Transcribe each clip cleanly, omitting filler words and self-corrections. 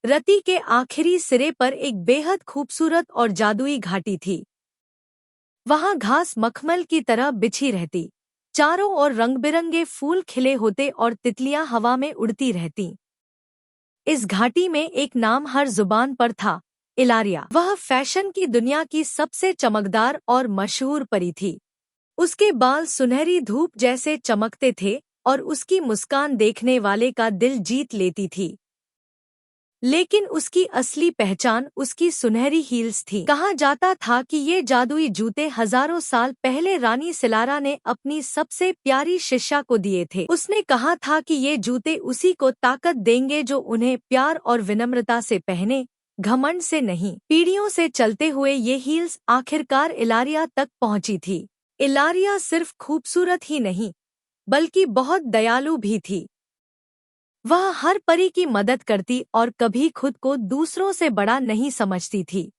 रति के आखिरी सिरे पर एक बेहद खूबसूरत और जादुई घाटी थी। वहां घास मखमल की तरह बिछी रहती, चारों ओर रंग-बिरंगे फूल खिले होते और तितलियां हवा में उड़ती रहती। इस घाटी में एक नाम हर जुबान पर था, इलारिया। वह फैशन की दुनिया की सबसे चमकदार और मशहूर परी थी। उसके बाल सुनहरी धूप जैसे चमकते थे और उसकी मुस्कान देखने वाले का दिल जीत लेती थी। लेकिन उसकी असली पहचान उसकी सुनहरी हील्स थी। कहा जाता था कि ये जादुई जूते हजारों साल पहले रानी सिलारा ने अपनी सबसे प्यारी शिष्या को दिए थे। उसने कहा था कि ये जूते उसी को ताकत देंगे जो उन्हें प्यार और विनम्रता से पहने, घमंड से नहीं। पीढ़ियों से चलते हुए ये हील्स आखिरकार इलारिया तक पहुंची थी। इलारिया सिर्फ खूबसूरत ही नहीं, बल्कि बहुत दयालु भी थी। वह हर परी की मदद करती और कभी खुद को दूसरों से बड़ा नहीं समझती थी।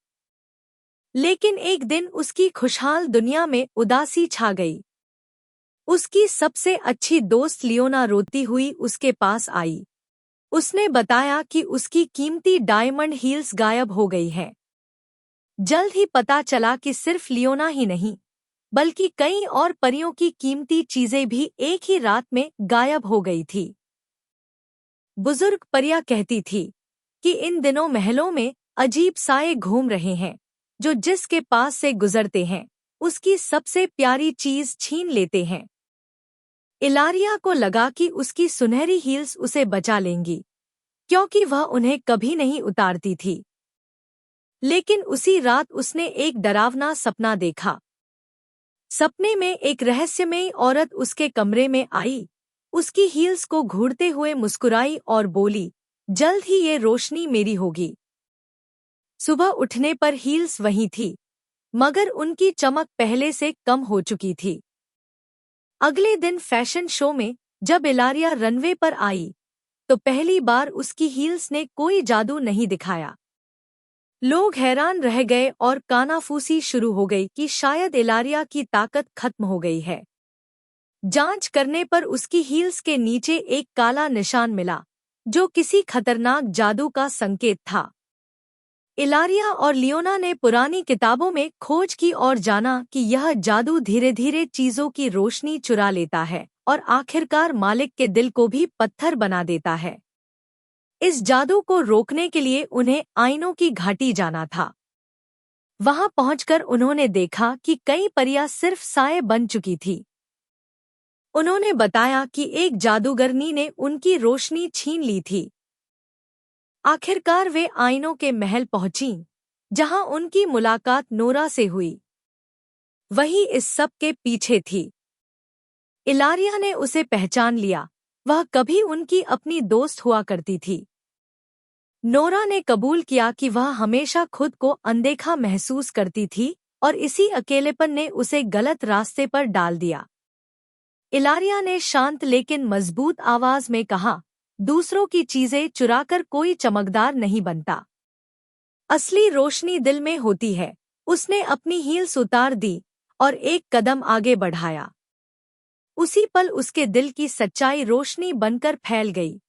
लेकिन एक दिन उसकी खुशहाल दुनिया में उदासी छा गई। उसकी सबसे अच्छी दोस्त लियोना रोती हुई उसके पास आई। उसने बताया कि उसकी कीमती डायमंड हील्स गायब हो गई है। जल्द ही पता चला कि सिर्फ लियोना ही नहीं, बल्कि कई और परियों की कीमती चीजें भी एक ही रात में गायब हो गई थी। बुजुर्ग परियां कहती थी कि इन दिनों महलों में अजीब साए घूम रहे हैं, जो जिसके पास से गुजरते हैं उसकी सबसे प्यारी चीज छीन लेते हैं। इलारिया को लगा कि उसकी सुनहरी हील्स उसे बचा लेंगी, क्योंकि वह उन्हें कभी नहीं उतारती थी। लेकिन उसी रात उसने एक डरावना सपना देखा। सपने में एक रहस्यमयी औरत उसके कमरे में आई, उसकी हील्स को घूरते हुए मुस्कुराई और बोली, जल्द ही ये रोशनी मेरी होगी। सुबह उठने पर हील्स वहीं थी, मगर उनकी चमक पहले से कम हो चुकी थी। अगले दिन फैशन शो में जब इलारिया रनवे पर आई, तो पहली बार उसकी हील्स ने कोई जादू नहीं दिखाया। लोग हैरान रह गए और कानाफूसी शुरू हो गई कि शायद इलारिया की ताकत खत्म हो गई है। जांच करने पर उसकी हील्स के नीचे एक काला निशान मिला, जो किसी खतरनाक जादू का संकेत था। इलारिया और लियोना ने पुरानी किताबों में खोज की और जाना कि यह जादू धीरे धीरे चीजों की रोशनी चुरा लेता है और आखिरकार मालिक के दिल को भी पत्थर बना देता है। इस जादू को रोकने के लिए उन्हें आइनों की घाटी जाना था। वहां पहुंचकर उन्होंने देखा कि कई परियां सिर्फ साए बन चुकी थी। उन्होंने बताया कि एक जादूगरनी ने उनकी रोशनी छीन ली थी। आखिरकार वे आइनों के महल पहुंचीं, जहां उनकी मुलाकात नोरा से हुई। वही इस सब के पीछे थी। इलारिया ने उसे पहचान लिया, वह कभी उनकी अपनी दोस्त हुआ करती थी। नोरा ने कबूल किया कि वह हमेशा खुद को अनदेखा महसूस करती थी और इसी अकेलेपन ने उसे गलत रास्ते पर डाल दिया। इलारिया ने शांत लेकिन मजबूत आवाज में कहा, दूसरों की चीजें चुराकर कोई चमकदार नहीं बनता। असली रोशनी दिल में होती है। उसने अपनी हील्स उतार दी और एक कदम आगे बढ़ाया। उसी पल उसके दिल की सच्चाई रोशनी बनकर फैल गई।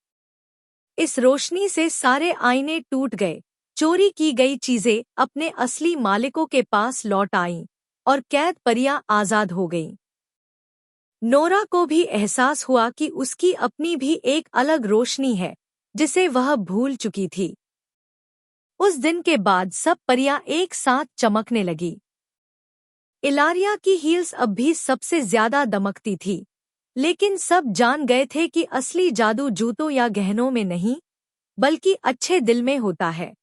इस रोशनी से सारे आईने टूट गए, चोरी की गई चीजें अपने असली मालिकों के पास लौट आईं और कैद परियां आजाद हो गईं। नोरा को भी एहसास हुआ कि उसकी अपनी भी एक अलग रोशनी है, जिसे वह भूल चुकी थी। उस दिन के बाद सब परियां एक साथ चमकने लगी। इलारिया की हील्स अब भी सबसे ज्यादा दमकती थी, लेकिन सब जान गए थे कि असली जादू जूतों या गहनों में नहीं, बल्कि अच्छे दिल में होता है।